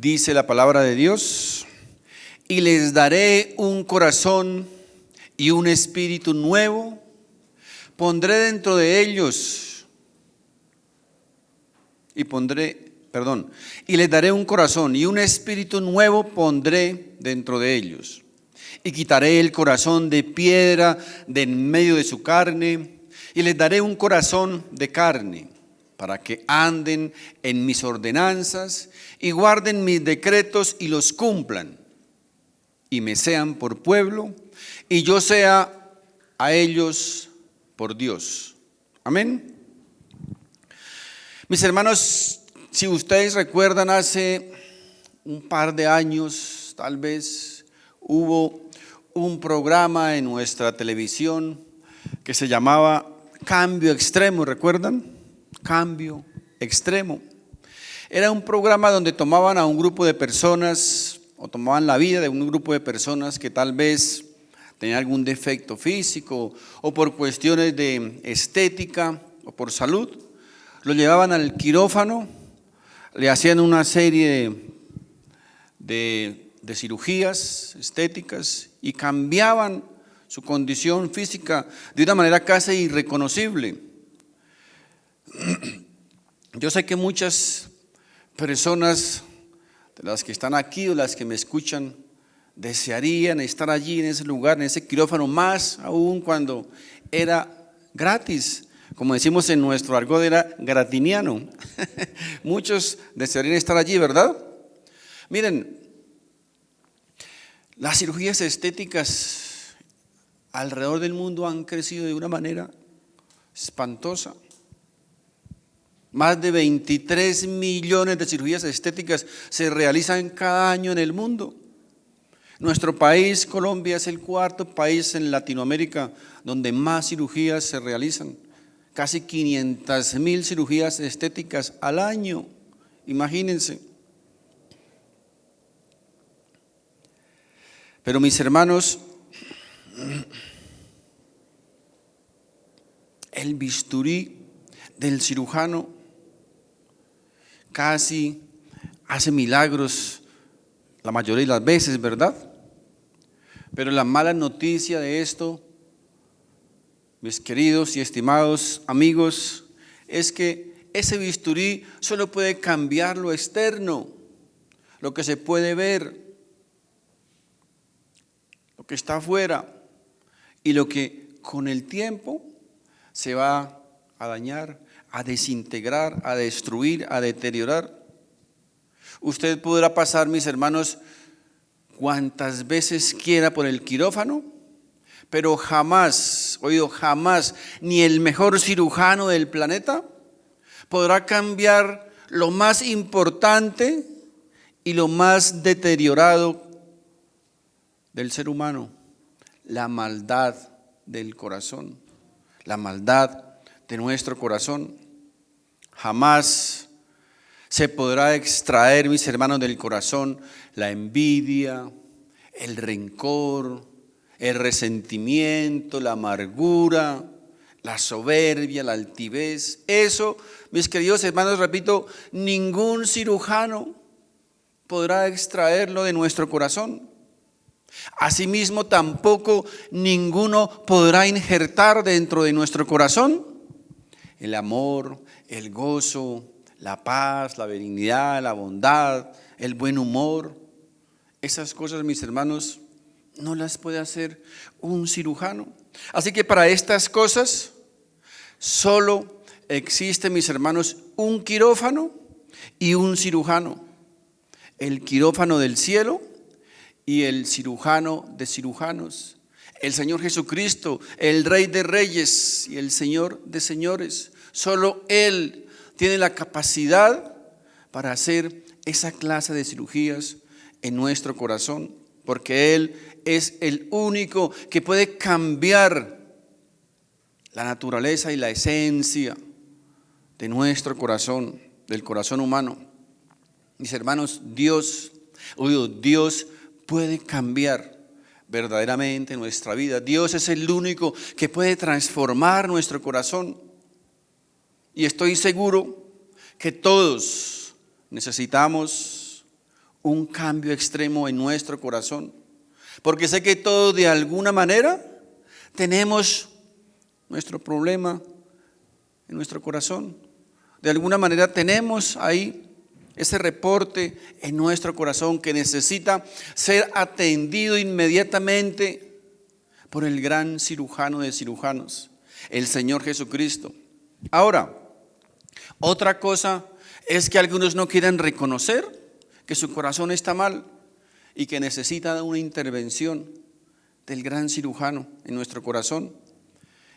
Dice la palabra de Dios: y les daré un corazón y un espíritu nuevo, pondré dentro de ellos, y les daré un corazón y un espíritu nuevo pondré dentro de ellos, y quitaré el corazón de piedra de en medio de su carne, y les daré un corazón de carne, para que anden en mis ordenanzas y guarden mis decretos y los cumplan, y me sean por pueblo, y yo sea a ellos por Dios. Amén. Mis hermanos, si ustedes recuerdan, hace un par de años, tal vez, hubo un programa en nuestra televisión que se llamaba Cambio Extremo, ¿recuerdan? Cambio Extremo. Era un programa donde tomaban a un grupo de personas, o tomaban la vida de un grupo de personas que tal vez tenían algún defecto físico, o por cuestiones de estética, o por salud. Lo llevaban al quirófano, le hacían una serie de cirugías estéticas y cambiaban su condición física de una manera casi irreconocible. Yo sé que muchas personas de las que están aquí o las que me escuchan desearían estar allí en ese lugar, en ese quirófano, más aún cuando era gratis. Como decimos en nuestro argot, era gratiniano. Muchos desearían estar allí, ¿verdad? Miren, las cirugías estéticas alrededor del mundo han crecido de una manera espantosa. Más de 23 millones de cirugías estéticas se realizan cada año en el mundo. Nuestro país, Colombia, es el cuarto país en Latinoamérica donde más cirugías se realizan. Casi 500,000 cirugías estéticas al año, imagínense. Pero mis hermanos, el bisturí del cirujano casi hace milagros la mayoría de las veces, ¿verdad? Pero la mala noticia de esto, mis queridos y estimados amigos, es que ese bisturí solo puede cambiar lo externo, lo que se puede ver, lo que está afuera, y lo que con el tiempo se va a dañar, a desintegrar, a destruir, a deteriorar. Usted podrá pasar, mis hermanos, cuantas veces quiera por el quirófano, pero jamás, jamás, ni el mejor cirujano del planeta podrá cambiar lo más importante y lo más deteriorado del ser humano: la maldad del corazón, la maldad de nuestro corazón. Jamás se podrá extraer, mis hermanos, del corazón la envidia, el rencor, el resentimiento, la amargura, la soberbia, la altivez. Eso, mis queridos hermanos, repito, ningún cirujano podrá extraerlo de nuestro corazón. Asimismo, tampoco ninguno podrá injertar dentro de nuestro corazón el amor, el gozo, la paz, la benignidad, la bondad, el buen humor. Esas cosas, mis hermanos, no las puede hacer un cirujano. Así que para estas cosas solo existe, mis hermanos, un quirófano y un cirujano: el quirófano del cielo y el cirujano de cirujanos, el Señor Jesucristo, el Rey de Reyes y el Señor de Señores. Solo Él tiene la capacidad para hacer esa clase de cirugías en nuestro corazón, porque Él es el único que puede cambiar la naturaleza y la esencia de nuestro corazón, del corazón humano. Mis hermanos, Dios puede cambiar verdaderamente nuestra vida. Dios es el único que puede transformar nuestro corazón. Y estoy seguro que todos necesitamos un cambio extremo en nuestro corazón. Porque sé que todos de alguna manera tenemos nuestro problema en nuestro corazón. De alguna manera tenemos ahí ese reporte en nuestro corazón que necesita ser atendido inmediatamente por el gran cirujano de cirujanos, el Señor Jesucristo. Ahora, otra cosa es que algunos no quieren reconocer que su corazón está mal y que necesita una intervención del gran cirujano en nuestro corazón.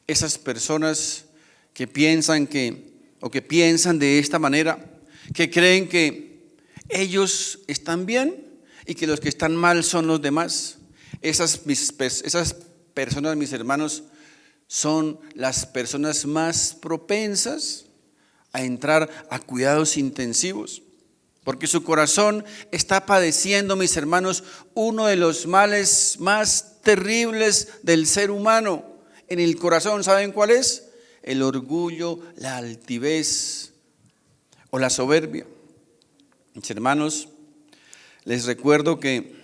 Esas personas que piensan de esta manera, que creen que ellos están bien y que los que están mal son los demás. Esas personas, mis hermanos, son las personas más propensas a entrar a cuidados intensivos, porque su corazón está padeciendo, mis hermanos, uno de los males más terribles del ser humano. En el corazón, ¿saben cuál es? El orgullo, la altivez o la soberbia. Mis hermanos, les recuerdo que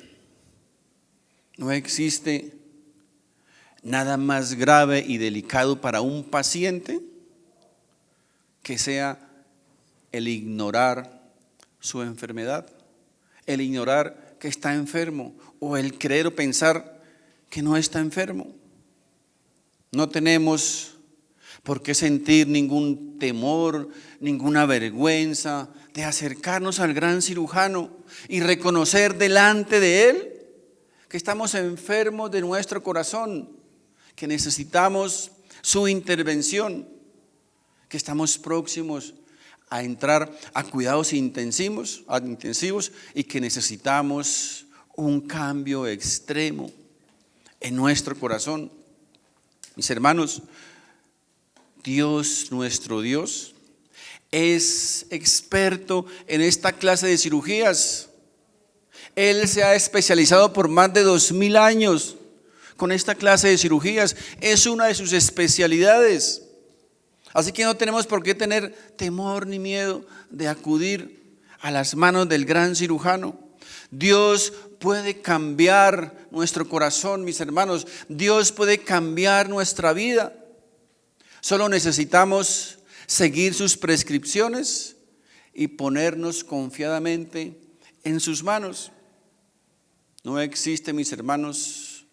no existe nada más grave y delicado para un paciente que sea el ignorar su enfermedad, el ignorar que está enfermo o el creer o pensar que no está enfermo. No tenemos por qué sentir ningún temor, ninguna vergüenza de acercarnos al gran cirujano y reconocer delante de él que estamos enfermos de nuestro corazón, que necesitamos su intervención, que estamos próximos a entrar a cuidados intensivos y que necesitamos un cambio extremo en nuestro corazón. Mis hermanos, Dios, nuestro Dios, es experto en esta clase de cirugías. Él se ha especializado por más de 2000 años con esta clase de cirugías. Es una de sus especialidades. Así que no tenemos por qué tener temor ni miedo de acudir a las manos del gran cirujano. Dios puede cambiar nuestro corazón, mis hermanos. Dios puede cambiar nuestra vida. Solo necesitamos seguir sus prescripciones y ponernos confiadamente en sus manos. No existe, mis hermanos,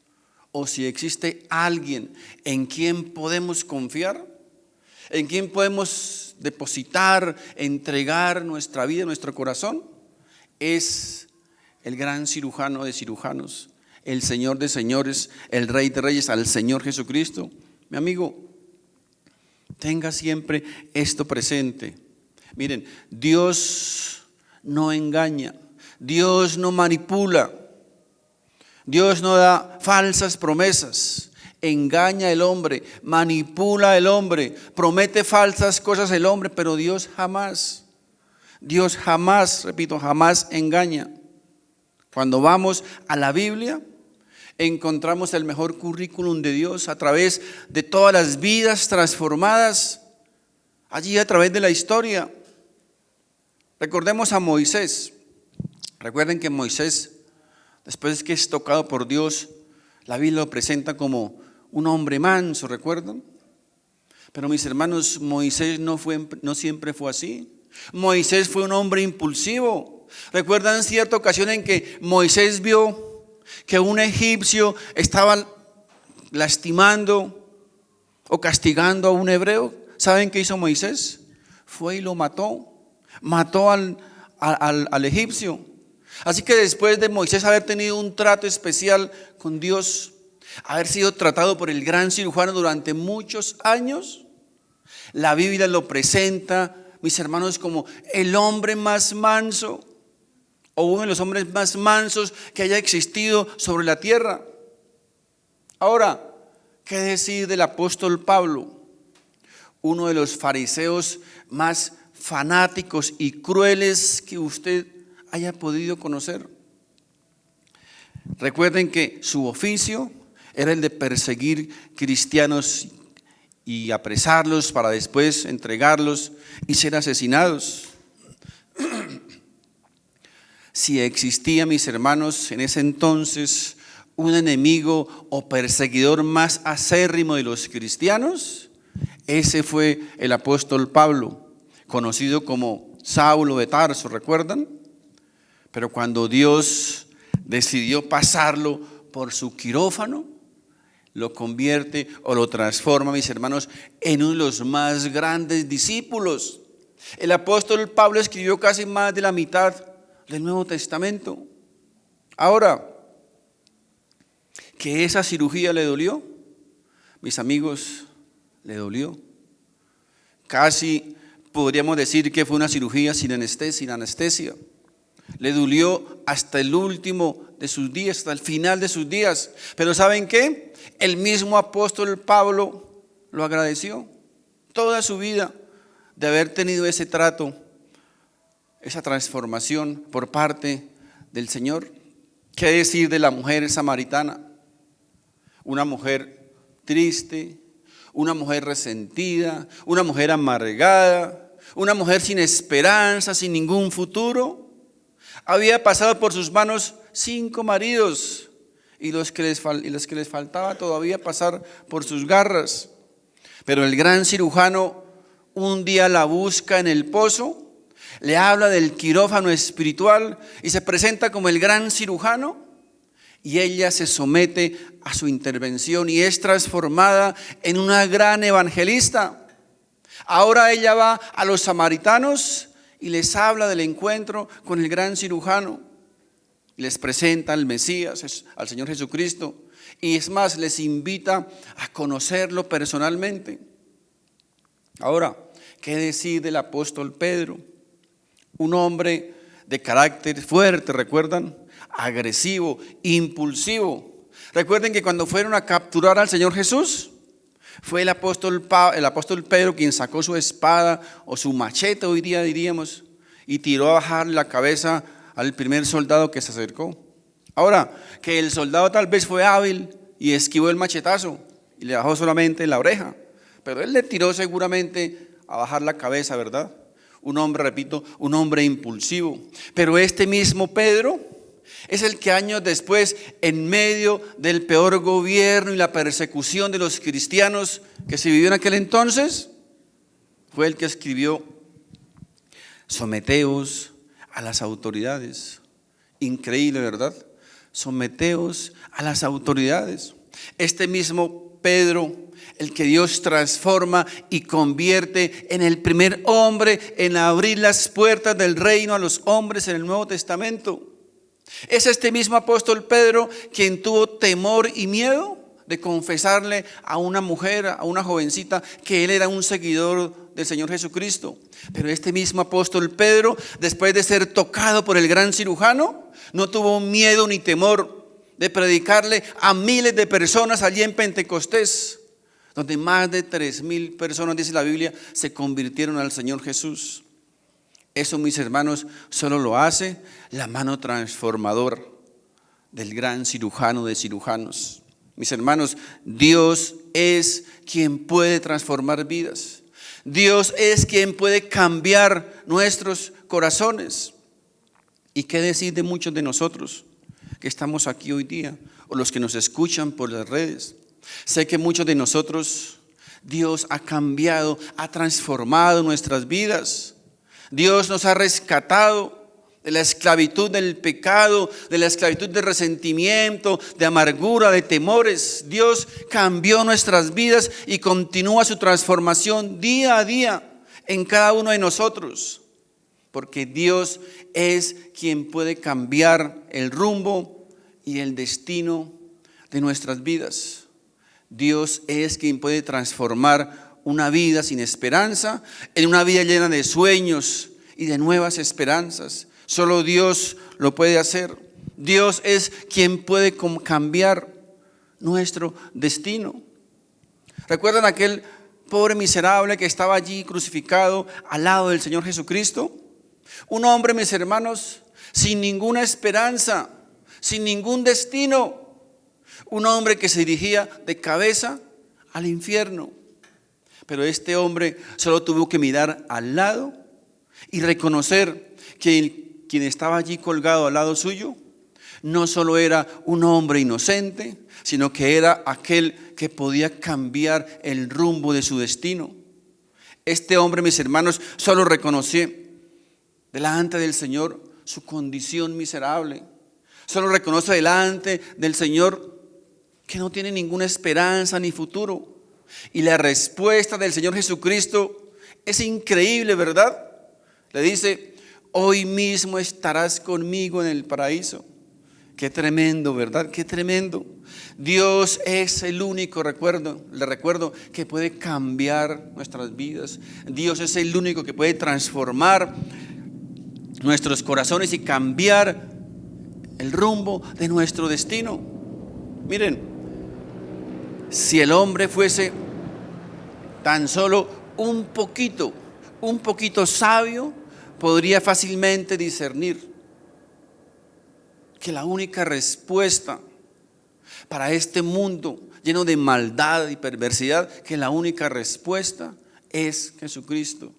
o si existe alguien en quien podemos confiar, en quien podemos depositar, entregar nuestra vida, nuestro corazón, es el gran cirujano de cirujanos, el Señor de señores, el Rey de reyes, al Señor Jesucristo. Mi amigo, tenga siempre esto presente. Miren, Dios no engaña, Dios no manipula, Dios no da falsas promesas, engaña al hombre, manipula al hombre, promete falsas cosas al hombre, pero Dios jamás, repito, jamás engaña. Cuando vamos a la Biblia, encontramos el mejor currículum de Dios a través de todas las vidas transformadas, allí a través de la historia. Recordemos a Moisés. Recuerden que Moisés, después que es tocado por Dios, la Biblia lo presenta como un hombre manso, ¿recuerdan? Pero mis hermanos, Moisés no siempre fue así. Moisés fue un hombre impulsivo. ¿Recuerdan cierta ocasión en que Moisés vio que un egipcio estaba lastimando o castigando a un hebreo? ¿Saben qué hizo Moisés? Fue y lo mató al egipcio. Así que después de Moisés haber tenido un trato especial con Dios, haber sido tratado por el gran cirujano durante muchos años, la Biblia lo presenta, mis hermanos, como el hombre más manso, o uno de los hombres más mansos que haya existido sobre la tierra. Ahora, ¿qué decir del apóstol Pablo? Uno de los fariseos más fanáticos y crueles que usted haya podido conocer. Recuerden que su oficio era el de perseguir cristianos y apresarlos para después entregarlos y ser asesinados. si existía, mis hermanos, en ese entonces un enemigo o perseguidor más acérrimo de los cristianos, ese fue el apóstol Pablo, conocido como Saulo de Tarso, ¿recuerdan? Pero cuando Dios decidió pasarlo por su quirófano, lo convierte o lo transforma, mis hermanos, en uno de los más grandes discípulos. El apóstol Pablo escribió casi más de la mitad del Nuevo Testamento. Ahora, ¿que esa cirugía le dolió? Mis amigos, le dolió. Casi podríamos decir que fue una cirugía sin anestesia. Le dolió hasta el último de sus días, hasta el final de sus días. Pero ¿saben qué? El mismo apóstol Pablo lo agradeció toda su vida de haber tenido ese trato, esa transformación por parte del Señor. ¿Qué decir de la mujer samaritana? Una mujer triste, una mujer resentida, una mujer amargada, una mujer sin esperanza, sin ningún futuro. Había pasado por sus manos 5 maridos y los que les faltaba todavía pasar por sus garras. Pero el gran cirujano un día la busca en el pozo, le habla del quirófano espiritual y se presenta como el gran cirujano, y ella se somete a su intervención y es transformada en una gran evangelista. Ahora ella va a los samaritanos y les habla del encuentro con el gran cirujano. Les presenta al Mesías, al Señor Jesucristo, y es más, les invita a conocerlo personalmente. Ahora, ¿qué decir del apóstol Pedro? Un hombre de carácter fuerte, ¿recuerdan? Agresivo, impulsivo. Recuerden que cuando fueron a capturar al Señor Jesús, fue el apóstol Pedro quien sacó su espada o su machete, hoy día diríamos, y tiró a bajar la cabeza al primer soldado que se acercó. Ahora, que el soldado tal vez fue hábil y esquivó el machetazo y le bajó solamente la oreja, pero él le tiró seguramente a bajar la cabeza, ¿verdad? Un hombre, repito, un hombre impulsivo. Pero este mismo Pedro es el que años después, en medio del peor gobierno y la persecución de los cristianos que se vivió en aquel entonces, fue el que escribió: someteos a las autoridades. Increíble, ¿verdad? Someteos a las autoridades. Este mismo Pedro, el que Dios transforma y convierte en el primer hombre en abrir las puertas del reino a los hombres en el Nuevo Testamento. Es este mismo apóstol Pedro quien tuvo temor y miedo de confesarle a una mujer, a una jovencita, que él era un seguidor del Señor Jesucristo. Pero este mismo apóstol Pedro, después de ser tocado por el gran cirujano, no tuvo miedo ni temor de predicarle a miles de personas allí en Pentecostés, donde más de 3,000 personas, dice la Biblia, se convirtieron al Señor Jesús. Eso, mis hermanos, solo lo hace la mano transformadora del gran cirujano de cirujanos. Mis hermanos, Dios es quien puede transformar vidas. Dios es quien puede cambiar nuestros corazones. ¿Y qué decir de muchos de nosotros que estamos aquí hoy día, o los que nos escuchan por las redes? Sé que muchos de nosotros, Dios ha cambiado, ha transformado nuestras vidas. Dios nos ha rescatado de la esclavitud del pecado, de la esclavitud del resentimiento, de amargura, de temores. Dios cambió nuestras vidas y continúa su transformación día a día en cada uno de nosotros, porque Dios es quien puede cambiar el rumbo y el destino de nuestras vidas. Dios es quien puede transformar una vida sin esperanza en una vida llena de sueños y de nuevas esperanzas. Solo Dios lo puede hacer. Dios es quien puede cambiar nuestro destino. ¿Recuerdan aquel pobre miserable que estaba allí crucificado al lado del Señor Jesucristo? Un hombre, mis hermanos, sin ninguna esperanza, sin ningún destino. Un hombre que se dirigía de cabeza al infierno. Pero este hombre solo tuvo que mirar al lado y reconocer que quien estaba allí colgado al lado suyo no solo era un hombre inocente, sino que era aquel que podía cambiar el rumbo de su destino. Este hombre, mis hermanos, solo reconoció delante del Señor su condición miserable. Solo reconoce delante del Señor que no tiene ninguna esperanza ni futuro. Y la respuesta del Señor Jesucristo es increíble, ¿verdad? Le dice: hoy mismo estarás conmigo en el paraíso. Qué tremendo, ¿verdad? Qué tremendo. Dios es el único, le recuerdo, que puede cambiar nuestras vidas. Dios es el único que puede transformar nuestros corazones y cambiar el rumbo de nuestro destino. Miren, si el hombre fuese tan solo un poquito sabio, podría fácilmente discernir que la única respuesta para este mundo lleno de maldad y perversidad, que la única respuesta es Jesucristo.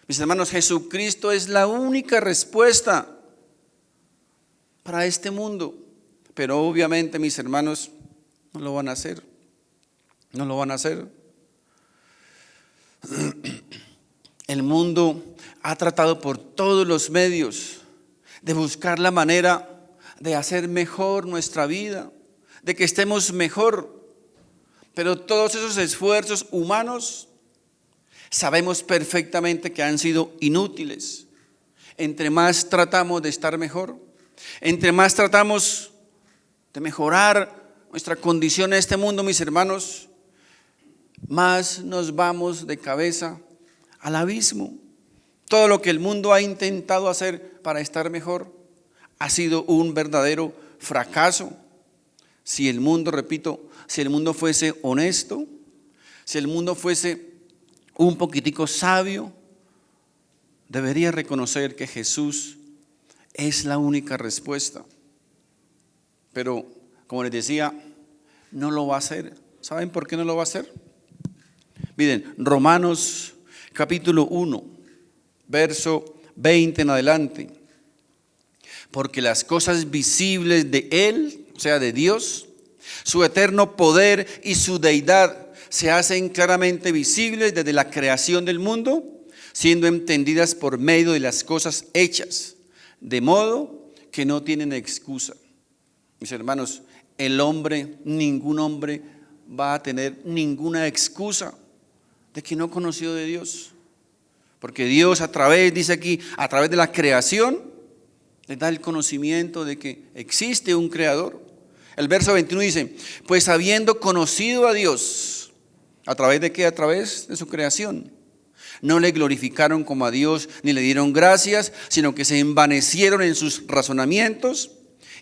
Mis hermanos, Jesucristo es la única respuesta para este mundo. Pero obviamente, mis hermanos, no lo van a hacer. No lo van a hacer. El mundo ha tratado por todos los medios de buscar la manera de hacer mejor nuestra vida, de que estemos mejor. Pero todos esos esfuerzos humanos sabemos perfectamente que han sido inútiles. Entre más tratamos de estar mejor, entre más tratamos de mejorar nuestra condición en este mundo, mis hermanos, más nos vamos de cabeza al abismo. Todo lo que el mundo ha intentado hacer para estar mejor ha sido un verdadero fracaso. Si el mundo, repito, si el mundo fuese honesto, si el mundo fuese un poquitico sabio, debería reconocer que Jesús es la única respuesta. Pero, como les decía, no lo va a hacer. ¿Saben por qué no lo va a hacer? Miren, Romanos capítulo 1, verso 20 en adelante. Porque las cosas visibles de Él, o sea, de Dios, su eterno poder y su deidad se hacen claramente visibles desde la creación del mundo, siendo entendidas por medio de las cosas hechas, de modo que no tienen excusa. Mis hermanos, ningún hombre va a tener ninguna excusa de que no conoció de Dios. Porque Dios dice aquí, a través de la creación, les da el conocimiento de que existe un creador. El verso 21 dice: pues habiendo conocido a Dios, ¿a través de qué? A través de su creación. No le glorificaron como a Dios, ni le dieron gracias, sino que se envanecieron en sus razonamientos,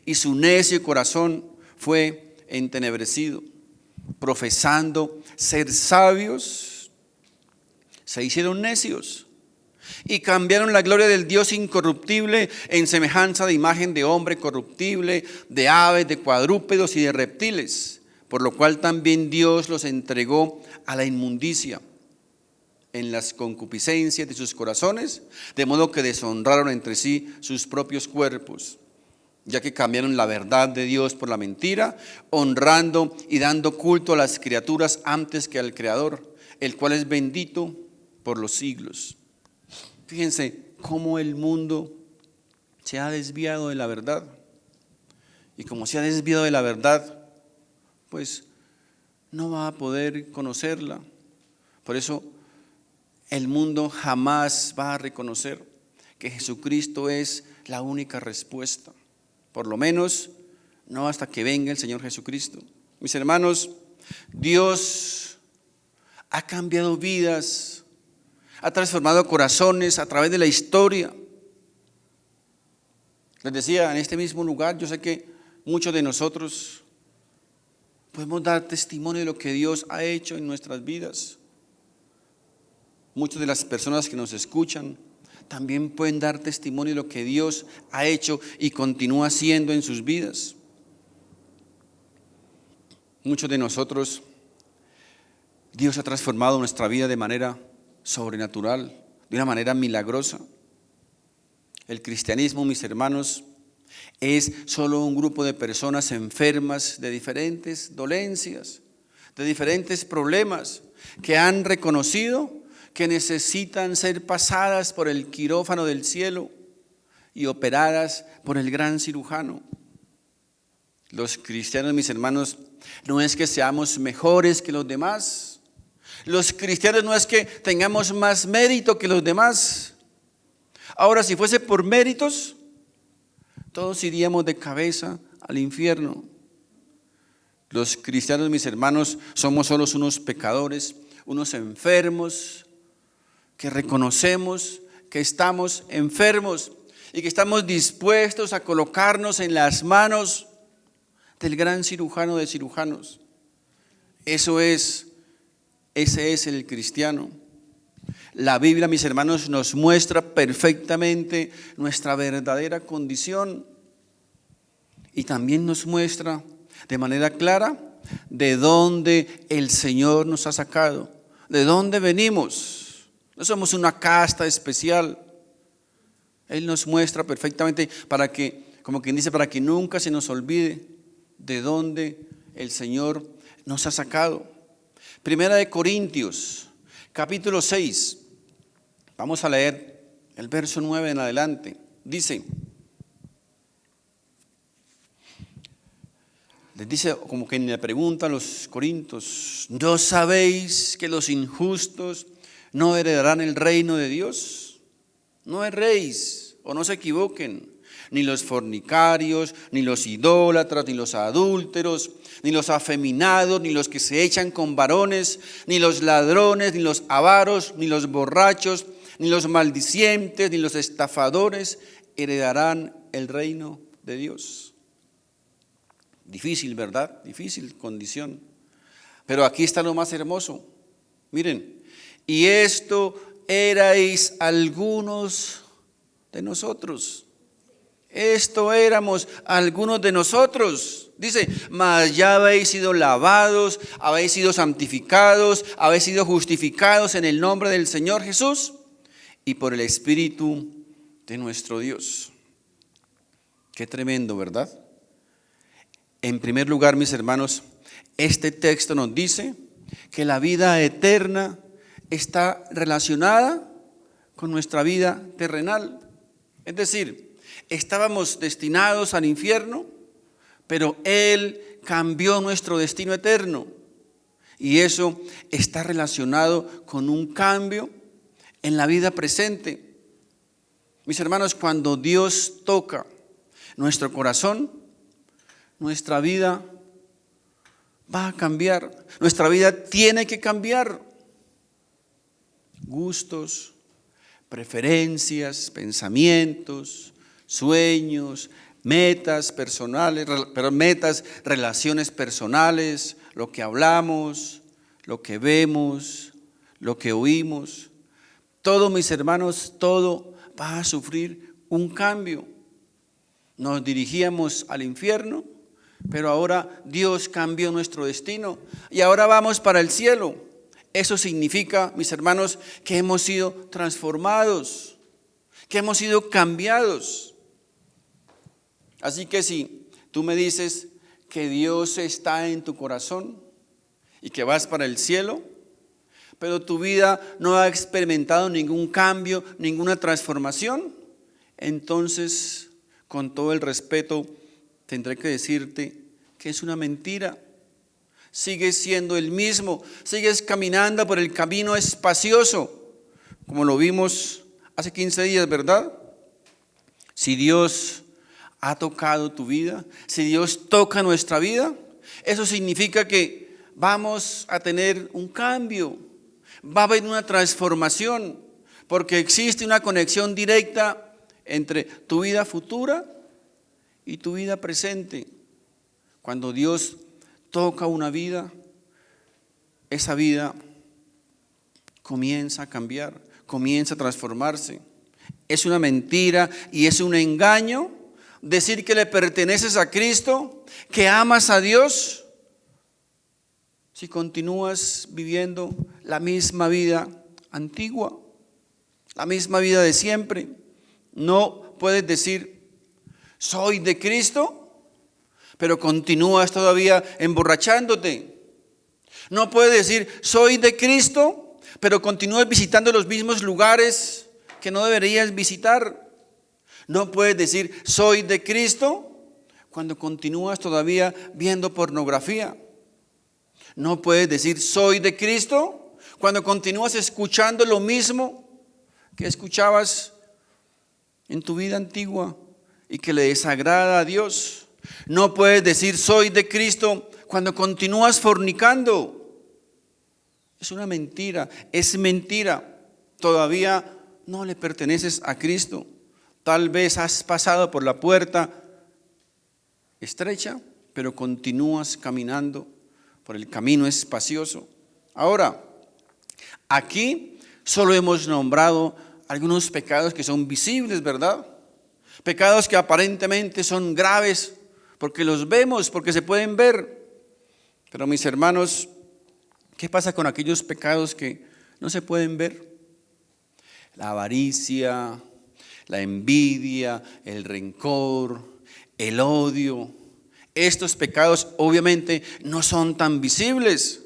y su necio corazón fue entenebrecido. Profesando ser sabios, se hicieron necios y cambiaron la gloria del Dios incorruptible en semejanza de imagen de hombre corruptible, de aves, de cuadrúpedos y de reptiles, por lo cual también Dios los entregó a la inmundicia en las concupiscencias de sus corazones, de modo que deshonraron entre sí sus propios cuerpos, ya que cambiaron la verdad de Dios por la mentira, honrando y dando culto a las criaturas antes que al Creador, el cual es bendito por los siglos. Fíjense cómo el mundo se ha desviado de la verdad. Y como se ha desviado de la verdad, pues no va a poder conocerla. Por eso el mundo jamás va a reconocer que Jesucristo es la única respuesta. Por lo menos no hasta que venga el Señor Jesucristo. Mis hermanos, Dios ha cambiado vidas, ha transformado corazones a través de la historia. Les decía, en este mismo lugar, yo sé que muchos de nosotros podemos dar testimonio de lo que Dios ha hecho en nuestras vidas. Muchas de las personas que nos escuchan también pueden dar testimonio de lo que Dios ha hecho y continúa haciendo en sus vidas. Muchos de nosotros, Dios ha transformado nuestra vida de manera sobrenatural, de una manera milagrosa. El cristianismo, mis hermanos, es solo un grupo de personas enfermas de diferentes dolencias, de diferentes problemas, que han reconocido que necesitan ser pasadas por el quirófano del cielo y operadas por el gran cirujano. Los cristianos, mis hermanos, no es que seamos mejores que los demás. Los cristianos no es que tengamos más mérito que los demás. Ahora, si fuese por méritos, todos iríamos de cabeza al infierno. Los cristianos, mis hermanos, somos solo unos pecadores, unos enfermos, que reconocemos que estamos enfermos y que estamos dispuestos a colocarnos en las manos del gran cirujano de cirujanos. Ese es el cristiano. La Biblia, mis hermanos, nos muestra perfectamente nuestra verdadera condición y también nos muestra de manera clara de dónde el Señor nos ha sacado, de dónde venimos. No somos una casta especial. Él nos muestra perfectamente para que, como quien dice, para que nunca se nos olvide de dónde el Señor nos ha sacado. Primera de Corintios, capítulo 6. Vamos a leer el verso 9 en adelante. Dice, les dice como que le pregunta a los corintios: ¿no sabéis que los injustos no heredarán el reino de Dios? No erréis o no se equivoquen, ni los fornicarios, ni los idólatras, ni los adúlteros, ni los afeminados, ni los que se echan con varones, ni los ladrones, ni los avaros, ni los borrachos, ni los maldicientes, ni los estafadores heredarán el reino de Dios. Difícil, ¿verdad? Difícil condición. Pero aquí está lo más hermoso. Miren, y esto erais algunos de nosotros. Esto éramos algunos de nosotros. Dice, mas ya habéis sido lavados, habéis sido santificados, habéis sido justificados en el nombre del Señor Jesús y por el Espíritu de nuestro Dios. Qué tremendo, ¿verdad? En primer lugar, mis hermanos, este texto nos dice que la vida eterna está relacionada con nuestra vida terrenal. Es decir, estábamos destinados al infierno, pero Él cambió nuestro destino eterno. Y eso está relacionado con un cambio en la vida presente. Mis hermanos, cuando Dios toca nuestro corazón, nuestra vida va a cambiar. Nuestra vida tiene que cambiar. Gustos, preferencias, pensamientos, sueños, metas personales, relaciones personales, lo que hablamos, lo que vemos, lo que oímos. Todo, mis hermanos, todo va a sufrir un cambio. Nos dirigíamos al infierno, pero ahora Dios cambió nuestro destino y ahora vamos para el cielo. Eso significa, mis hermanos, que hemos sido transformados, que hemos sido cambiados. Así que si tú me dices que Dios está en tu corazón y que vas para el cielo, pero tu vida no ha experimentado ningún cambio, ninguna transformación, entonces, con todo el respeto, tendré que decirte que es una mentira. Sigues siendo el mismo, sigues caminando por el camino espacioso, como lo vimos hace 15 días, ¿verdad? Si Dios ha tocado tu vida, si Dios toca nuestra vida, eso significa que vamos a tener un cambio, va a haber una transformación, porque existe una conexión directa entre tu vida futura y tu vida presente. Cuando Dios toca una vida, esa vida comienza a cambiar, comienza a transformarse. Es una mentira y es un engaño decir que le perteneces a Cristo, que amas a Dios, si continúas viviendo la misma vida antigua, la misma vida de siempre. No puedes decir, soy de Cristo, pero continúas todavía emborrachándote. No puedes decir, soy de Cristo, pero continúas visitando los mismos lugares que no deberías visitar. No puedes decir, soy de Cristo, cuando continúas todavía viendo pornografía. No puedes decir, soy de Cristo, cuando continúas escuchando lo mismo que escuchabas en tu vida antigua y que le desagrada a Dios. No puedes decir, soy de Cristo, cuando continúas fornicando. Es una mentira, es mentira. Todavía no le perteneces a Cristo. Tal vez has pasado por la puerta estrecha, pero continúas caminando por el camino espacioso. Ahora, aquí solo hemos nombrado algunos pecados que son visibles, ¿verdad? Pecados que aparentemente son graves, porque los vemos, porque se pueden ver. Pero mis hermanos, ¿qué pasa con aquellos pecados que no se pueden ver? La avaricia, la envidia, el rencor, el odio. Estos pecados obviamente no son tan visibles,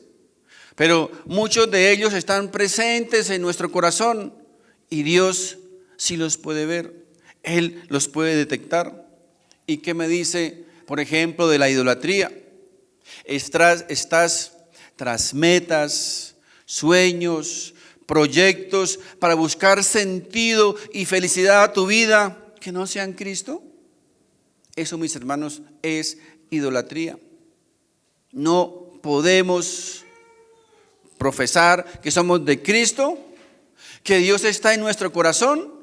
pero muchos de ellos están presentes en nuestro corazón y Dios sí los puede ver, Él los puede detectar. ¿Y qué me dice, por ejemplo, de la idolatría? Estás tras metas, sueños, proyectos para buscar sentido y felicidad a tu vida que no sean Cristo. Eso, mis hermanos, es idolatría. No podemos profesar que somos de Cristo, que Dios está en nuestro corazón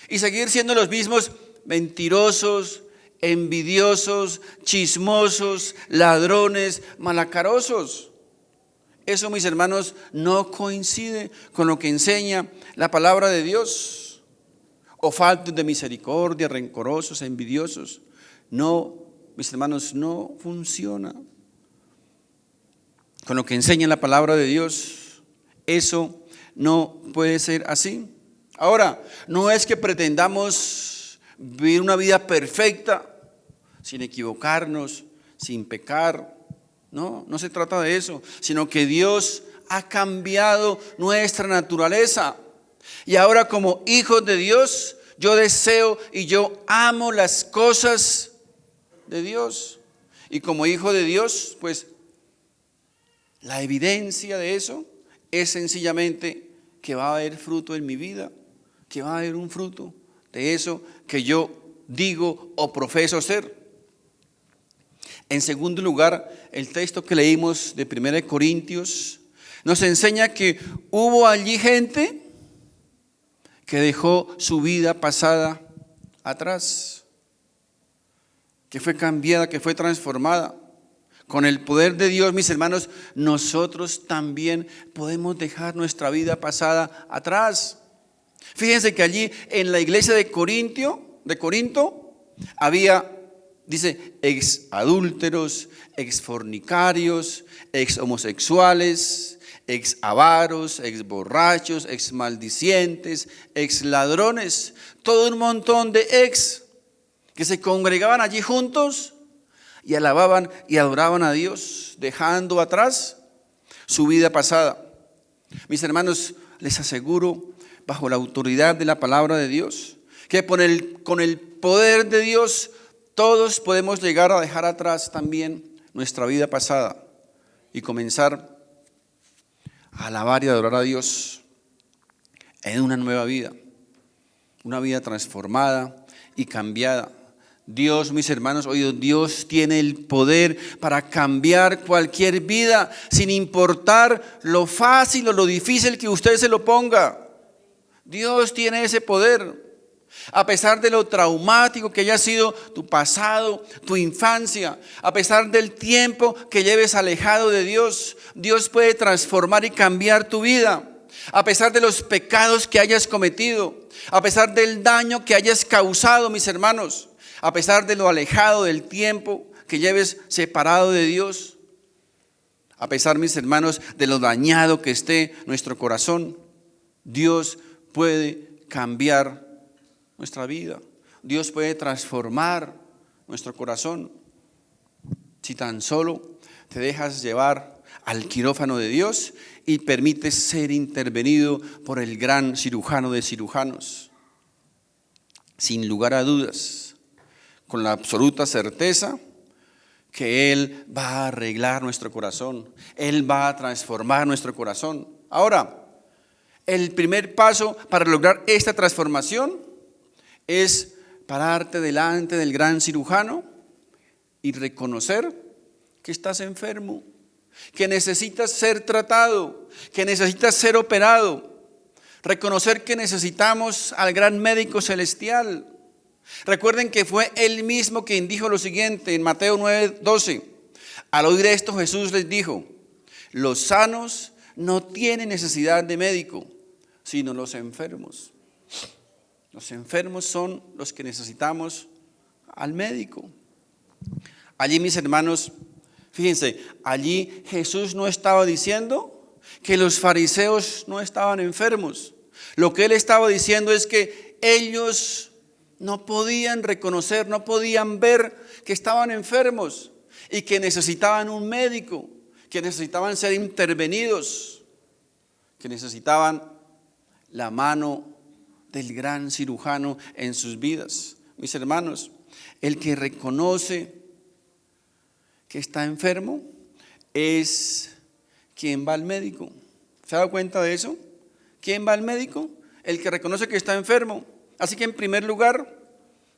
y seguir siendo los mismos mentirosos, envidiosos, chismosos, ladrones, malacarosos. Eso, mis hermanos, no coincide con lo que enseña la palabra de Dios. O faltos de misericordia, rencorosos, envidiosos. No, mis hermanos, no funciona con lo que enseña la palabra de Dios. Eso no puede ser así. Ahora, no es que pretendamos vivir una vida perfecta, sin equivocarnos, sin pecar. No se trata de eso, sino que Dios ha cambiado nuestra naturaleza. Y ahora, como hijos de Dios, yo deseo y yo amo las cosas de Dios. Y como hijo de Dios, pues la evidencia de eso es sencillamente que va a haber fruto en mi vida, que va a haber un fruto de eso que yo digo o profeso ser. En segundo lugar, el texto que leímos de 1 Corintios nos enseña que hubo allí gente que dejó su vida pasada atrás, que fue cambiada, que fue transformada. Con el poder de Dios, mis hermanos, nosotros también podemos dejar nuestra vida pasada atrás. Fíjense que allí en la iglesia de Corinto, había, dice, ex adúlteros, ex fornicarios, ex homosexuales, ex avaros, ex borrachos, ex maldicientes, ex ladrones, todo un montón de ex que se congregaban allí juntos y alababan y adoraban a Dios, dejando atrás su vida pasada. Mis hermanos, les aseguro, bajo la autoridad de la palabra de Dios, que con el poder de Dios todos podemos llegar a dejar atrás también nuestra vida pasada y comenzar a alabar y adorar a Dios en una nueva vida, una vida transformada y cambiada. Dios, mis hermanos, oído, Dios tiene el poder para cambiar cualquier vida, sin importar lo fácil o lo difícil que usted se lo ponga. Dios tiene ese poder. A pesar de lo traumático que haya sido tu pasado, tu infancia, a pesar del tiempo que lleves alejado de Dios, Dios puede transformar y cambiar tu vida. A pesar de los pecados que hayas cometido, a pesar del daño que hayas causado, mis hermanos, a pesar de lo alejado del tiempo que lleves separado de Dios, a pesar, mis hermanos, de lo dañado que esté nuestro corazón, Dios puede cambiar nuestra vida. Dios puede transformar nuestro corazón si tan solo te dejas llevar al quirófano de Dios y permites ser intervenido por el gran cirujano de cirujanos. Sin lugar a dudas, con la absoluta certeza que Él va a arreglar nuestro corazón, Él va a transformar nuestro corazón. Ahora, el primer paso para lograr esta transformación es pararte delante del gran cirujano y reconocer que estás enfermo, que necesitas ser tratado, que necesitas ser operado. Reconocer que necesitamos al gran médico celestial. Recuerden que fue Él mismo quien dijo lo siguiente en Mateo 9:12. Al oír esto Jesús les dijo: los sanos no tienen necesidad de médico, sino los enfermos. Los enfermos son los que necesitamos al médico. Allí, mis hermanos, fíjense, allí Jesús no estaba diciendo que los fariseos no estaban enfermos. Lo que Él estaba diciendo es que ellos no podían reconocer, no podían ver que estaban enfermos y que necesitaban un médico, que necesitaban ser intervenidos, que necesitaban la mano del gran cirujano en sus vidas. Mis hermanos, el que reconoce que está enfermo es quien va al médico. ¿Se ha dado cuenta de eso? ¿Quién va al médico? El que reconoce que está enfermo. Así que en primer lugar,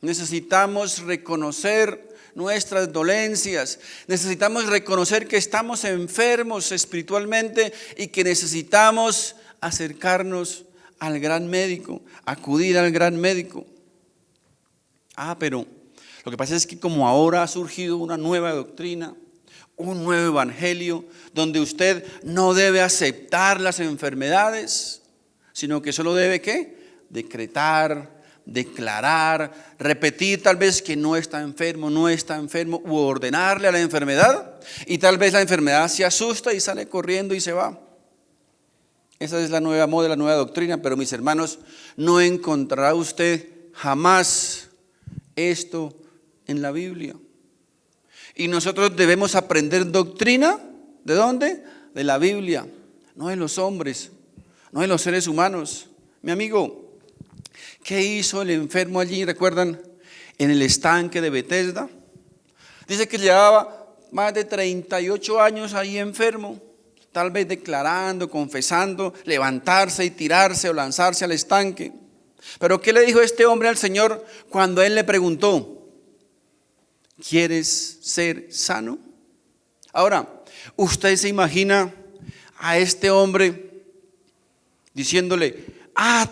necesitamos reconocer nuestras dolencias. Necesitamos reconocer que estamos enfermos espiritualmente y que necesitamos acercarnos al gran médico, acudir al gran médico. Pero lo que pasa es que como ahora ha surgido una nueva doctrina, un nuevo evangelio, donde usted no debe aceptar las enfermedades, sino que solo debe ¿qué? Decretar, declarar, repetir tal vez que no está enfermo, u ordenarle a la enfermedad, y tal vez la enfermedad se asusta y sale corriendo y se va. Esa es la nueva moda, la nueva doctrina, pero mis hermanos, no encontrará usted jamás esto en la Biblia. Y nosotros debemos aprender doctrina, ¿de dónde? De la Biblia, no de los hombres, no de los seres humanos. Mi amigo, ¿qué hizo el enfermo allí? ¿Recuerdan? En el estanque de Betesda. Dice que llevaba más de 38 años ahí enfermo, tal vez declarando, confesando, levantarse y tirarse o lanzarse al estanque. Pero ¿qué le dijo este hombre al Señor cuando Él le preguntó: ¿quieres ser sano? Ahora, usted se imagina a este hombre diciéndole: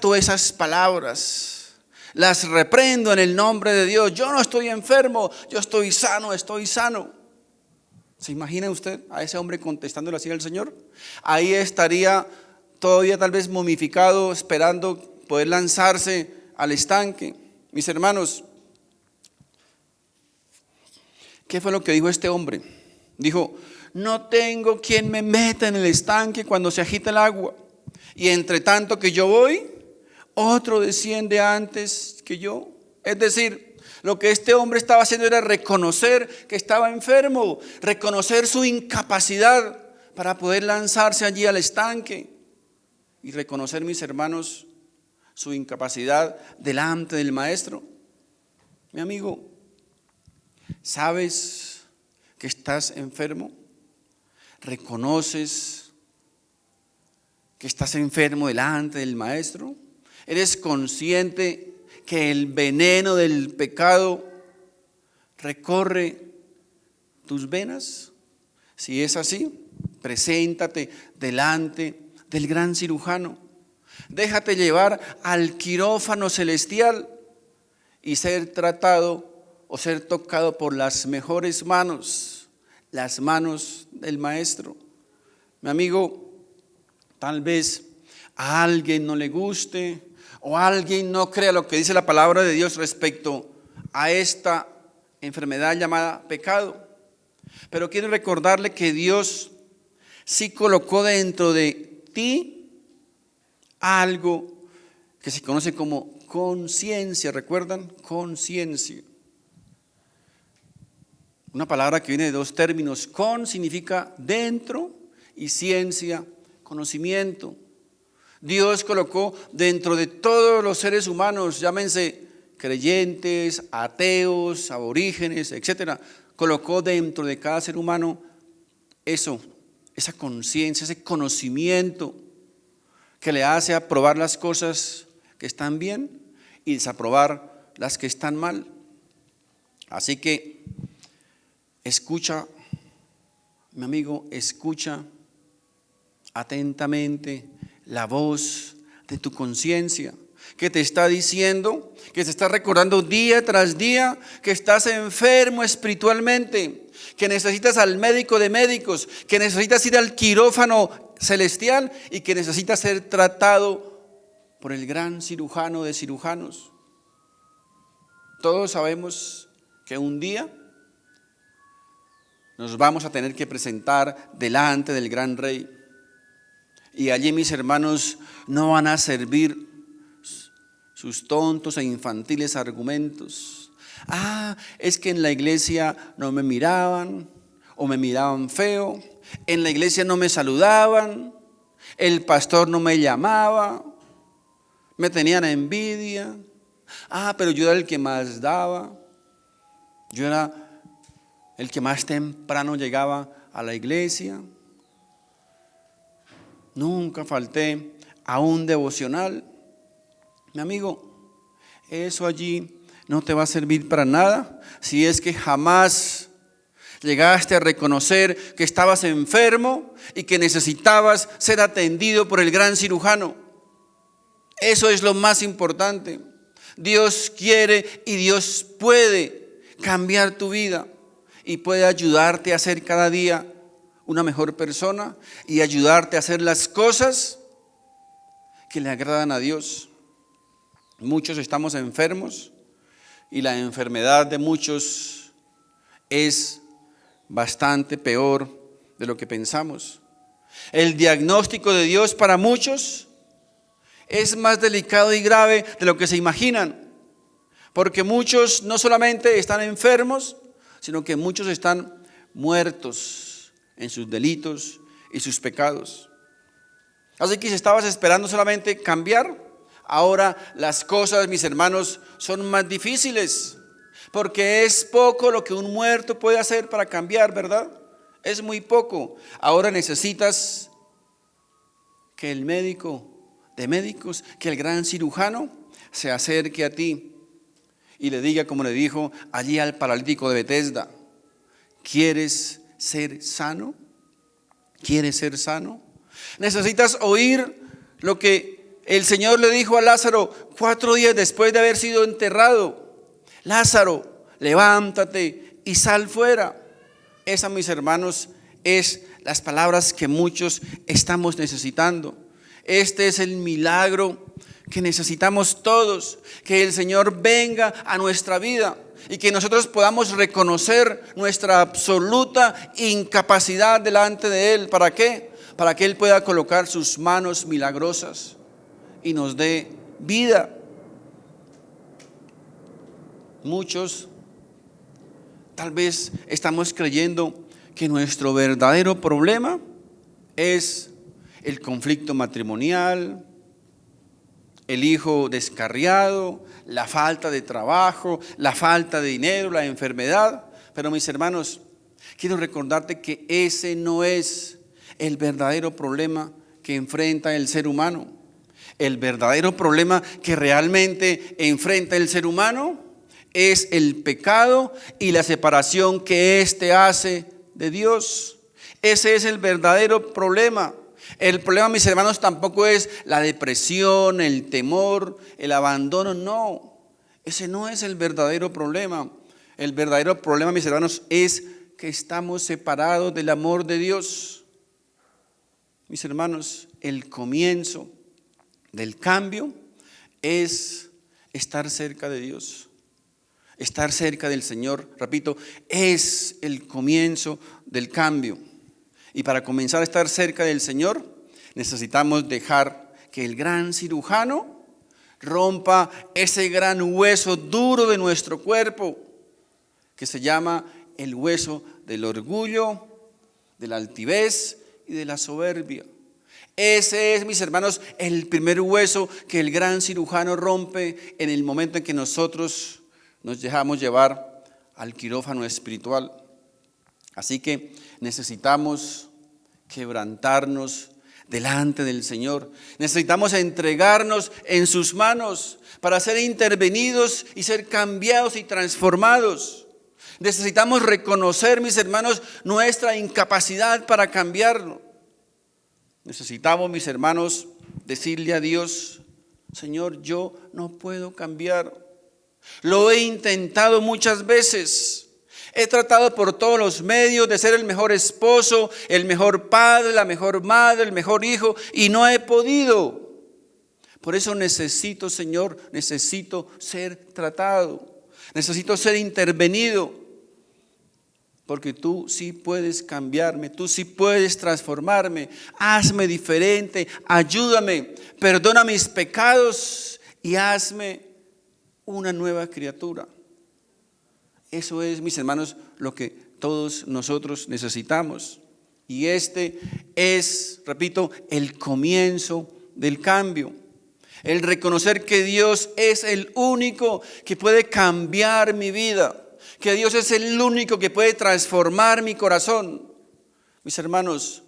todas esas palabras las reprendo en el nombre de Dios. Yo no estoy enfermo, yo estoy sano, estoy sano. ¿Se imagina usted a ese hombre contestándole así al Señor? Ahí estaría todavía tal vez momificado, esperando poder lanzarse al estanque. Mis hermanos, ¿qué fue lo que dijo este hombre? Dijo: no tengo quien me meta en el estanque cuando se agita el agua, y entre tanto que yo voy, otro desciende antes que yo. Es decir, lo que este hombre estaba haciendo era reconocer que estaba enfermo, reconocer su incapacidad para poder lanzarse allí al estanque, y reconocer, mis hermanos, su incapacidad delante del maestro. Mi amigo, ¿sabes que estás enfermo? ¿Reconoces que estás enfermo delante del maestro? ¿Eres consciente que el veneno del pecado recorre tus venas? Si es así, preséntate delante del gran cirujano. Déjate llevar al quirófano celestial y ser tratado o ser tocado por las mejores manos, las manos del maestro. Mi amigo, tal vez a alguien no le guste o alguien no crea lo que dice la palabra de Dios respecto a esta enfermedad llamada pecado. Pero quiero recordarle que Dios sí colocó dentro de ti algo que se conoce como conciencia, ¿recuerdan? Conciencia. Una palabra que viene de dos términos. Con significa dentro y ciencia, conocimiento. Dios colocó dentro de todos los seres humanos, llámense creyentes, ateos, aborígenes, etcétera, colocó dentro de cada ser humano eso, esa conciencia, ese conocimiento que le hace aprobar las cosas que están bien y desaprobar las que están mal. Así que escucha, mi amigo, escucha atentamente la voz de tu conciencia que te está diciendo, que te está recordando día tras día que estás enfermo espiritualmente, que necesitas al médico de médicos, que necesitas ir al quirófano celestial y que necesitas ser tratado por el gran cirujano de cirujanos. Todos sabemos que un día nos vamos a tener que presentar delante del gran rey. Y allí, mis hermanos, no van a servir sus tontos e infantiles argumentos. Es que en la iglesia no me miraban o me miraban feo. En la iglesia no me saludaban. El pastor no me llamaba. Me tenían envidia. Pero yo era el que más daba. Yo era el que más temprano llegaba a la iglesia. Nunca falté a un devocional. Mi amigo, eso allí no te va a servir para nada si es que jamás llegaste a reconocer que estabas enfermo y que necesitabas ser atendido por el gran cirujano. Eso es lo más importante. Dios quiere y Dios puede cambiar tu vida y puede ayudarte a ser cada día una mejor persona y ayudarte a hacer las cosas que le agradan a Dios. Muchos estamos enfermos y la enfermedad de muchos es bastante peor de lo que pensamos. El diagnóstico de Dios para muchos es más delicado y grave de lo que se imaginan, porque muchos no solamente están enfermos, sino que muchos están muertos en sus delitos y sus pecados. Así que si estabas esperando solamente cambiar, ahora las cosas, mis hermanos, son más difíciles, porque es poco lo que un muerto puede hacer para cambiar, ¿verdad? Es muy poco. Ahora necesitas que el médico de médicos, que el gran cirujano se acerque a ti y le diga, como le dijo allí al paralítico de Betesda: ¿quieres ser sano? ¿Quieres ser sano? Necesitas oír lo que el Señor le dijo a Lázaro 4 días después de haber sido enterrado: Lázaro, levántate y sal fuera. Esa, mis hermanos, es las palabras que muchos estamos necesitando. Este es el milagro que necesitamos todos, que el Señor venga a nuestra vida y que nosotros podamos reconocer nuestra absoluta incapacidad delante de Él. ¿Para qué? Para que Él pueda colocar sus manos milagrosas y nos dé vida. Muchos tal vez estamos creyendo que nuestro verdadero problema es el conflicto matrimonial, el hijo descarriado, la falta de trabajo, la falta de dinero, la enfermedad. Pero, mis hermanos, quiero recordarte que ese no es el verdadero problema que enfrenta el ser humano. El verdadero problema que realmente enfrenta el ser humano es el pecado y la separación que éste hace de Dios. Ese es el verdadero problema. El problema, mis hermanos, tampoco es la depresión, el temor, el abandono. No, ese no es el verdadero problema. El verdadero problema, mis hermanos, es que estamos separados del amor de Dios. Mis hermanos, el comienzo del cambio es estar cerca de Dios. Estar cerca del Señor, repito, es el comienzo del cambio. Y para comenzar a estar cerca del Señor, necesitamos dejar que el gran cirujano rompa ese gran hueso duro de nuestro cuerpo, que se llama el hueso del orgullo, de la altivez y de la soberbia. Ese es, mis hermanos, el primer hueso que el gran cirujano rompe en el momento en que nosotros nos dejamos llevar al quirófano espiritual. Así que necesitamos quebrantarnos delante del Señor. Necesitamos entregarnos en sus manos para ser intervenidos y ser cambiados y transformados. Necesitamos reconocer, mis hermanos, nuestra incapacidad para cambiarlo. Necesitamos, mis hermanos, decirle a Dios: Señor, yo no puedo cambiar. Lo he intentado muchas veces. He tratado por todos los medios de ser el mejor esposo, el mejor padre, la mejor madre, el mejor hijo, y no he podido. Por eso necesito, Señor, necesito ser tratado. Necesito ser intervenido. Porque tú sí puedes cambiarme, tú sí puedes transformarme. Hazme diferente, ayúdame, perdona mis pecados y hazme una nueva criatura. Eso es, mis hermanos, lo que todos nosotros necesitamos. Y este es, repito, el comienzo del cambio. El reconocer que Dios es el único que puede cambiar mi vida. Que Dios es el único que puede transformar mi corazón. Mis hermanos,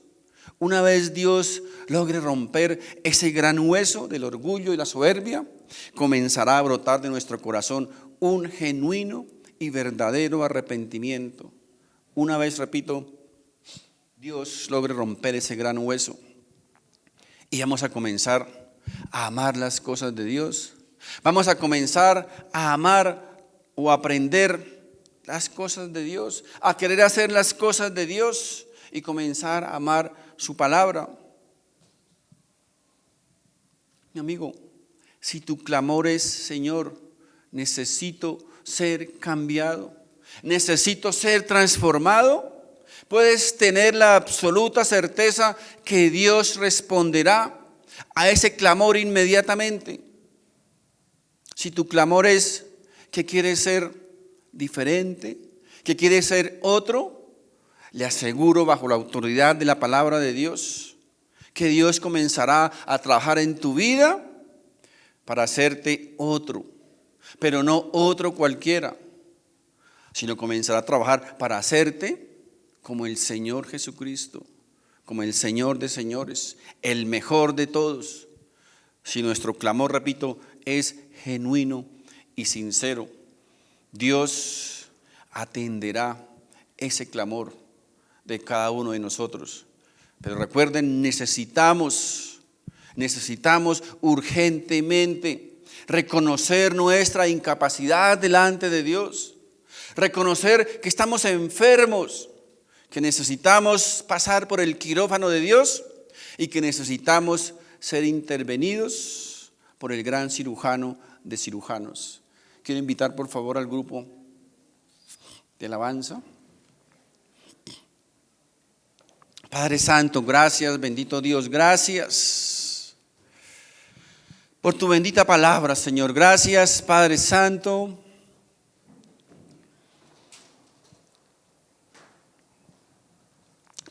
una vez Dios logre romper ese gran hueso del orgullo y la soberbia, comenzará a brotar de nuestro corazón un genuino y verdadero arrepentimiento. Una vez, repito, Dios logre romper ese gran hueso y vamos a comenzar a amar las cosas de Dios. Vamos a comenzar a amar o aprender las cosas de Dios, a querer hacer las cosas de Dios y comenzar a amar su palabra. Mi amigo, si tu clamor es: Señor, necesito ser cambiado, necesito ser transformado, puedes tener la absoluta certeza que Dios responderá a ese clamor inmediatamente. Si tu clamor es que quieres ser diferente, que quiere ser otro, le aseguro, bajo la autoridad de la palabra de Dios, que Dios comenzará a trabajar en tu vida para hacerte otro, pero no otro cualquiera, sino comenzará a trabajar para hacerte como el Señor Jesucristo, como el Señor de señores, el mejor de todos. Si nuestro clamor, repito, es genuino y sincero, Dios atenderá ese clamor de cada uno de nosotros. Pero recuerden, necesitamos urgentemente reconocer nuestra incapacidad delante de Dios, reconocer que estamos enfermos, que necesitamos pasar por el quirófano de Dios y que necesitamos ser intervenidos por el gran cirujano de cirujanos. Quiero invitar por favor al grupo de alabanza. Padre Santo, gracias, bendito Dios, gracias por tu bendita palabra, Señor. Gracias, Padre Santo,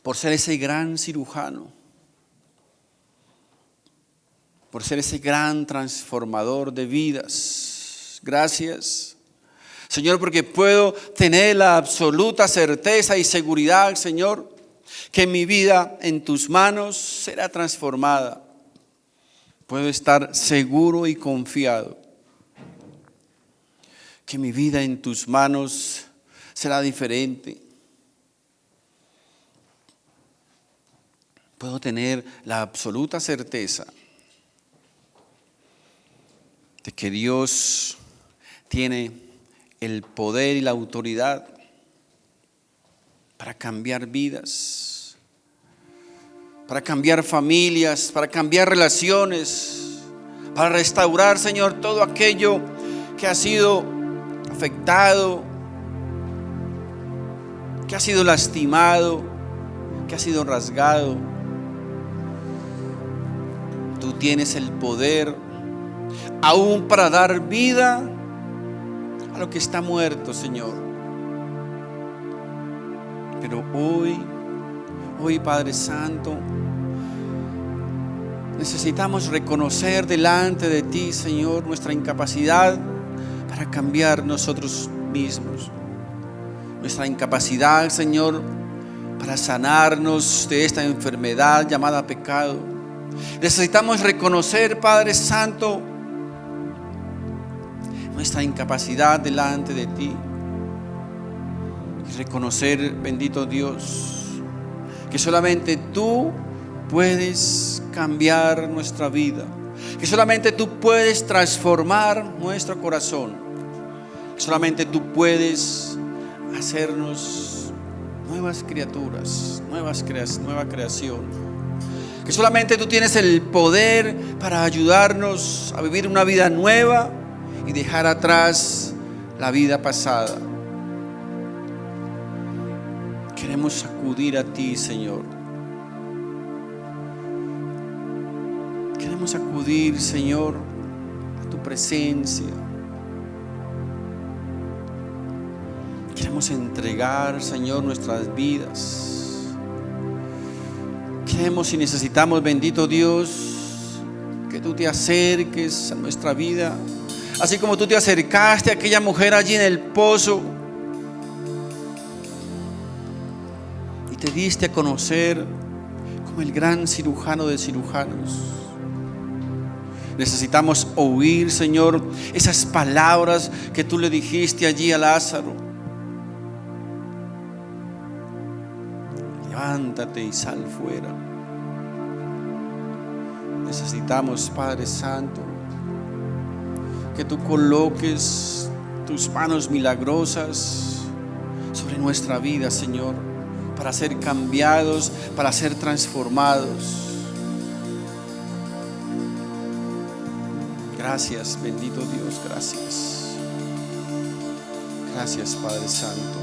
por ser ese gran cirujano, por ser ese gran transformador de vidas. Gracias, Señor, porque puedo tener la absoluta certeza y seguridad, Señor, que mi vida en tus manos será transformada. Puedo estar seguro y confiado que mi vida en tus manos será diferente. Puedo tener la absoluta certeza de que Dios tiene el poder y la autoridad para cambiar vidas, para cambiar familias, para cambiar relaciones, para restaurar, Señor, todo aquello que ha sido afectado, que ha sido lastimado, que ha sido rasgado. Tú tienes el poder, aún para dar vida a lo que está muerto, Señor. Pero hoy, Padre Santo, necesitamos reconocer delante de ti, Señor, nuestra incapacidad para cambiar nosotros mismos. Nuestra incapacidad, Señor, para sanarnos de esta enfermedad llamada pecado. Necesitamos reconocer, Padre Santo, nuestra incapacidad delante de ti. Y reconocer, bendito Dios, que solamente tú puedes cambiar nuestra vida, que solamente tú puedes transformar nuestro corazón, que solamente tú puedes hacernos nuevas criaturas, nueva creación, que solamente tú tienes el poder para ayudarnos a vivir una vida nueva y dejar atrás la vida pasada. Queremos acudir a ti, Señor. Queremos acudir, Señor, a tu presencia. Queremos entregar, Señor, nuestras vidas. Queremos y necesitamos, bendito Dios, que tú te acerques a nuestra vida, así como tú te acercaste a aquella mujer allí en el pozo y te diste a conocer como el gran cirujano de cirujanos. Necesitamos oír, Señor, esas palabras que tú le dijiste allí a Lázaro. Levántate y sal fuera. Necesitamos, Padre Santo, que tú coloques tus manos milagrosas sobre nuestra vida, Señor, para ser cambiados, para ser transformados. Gracias, bendito Dios, gracias. Gracias, Padre Santo.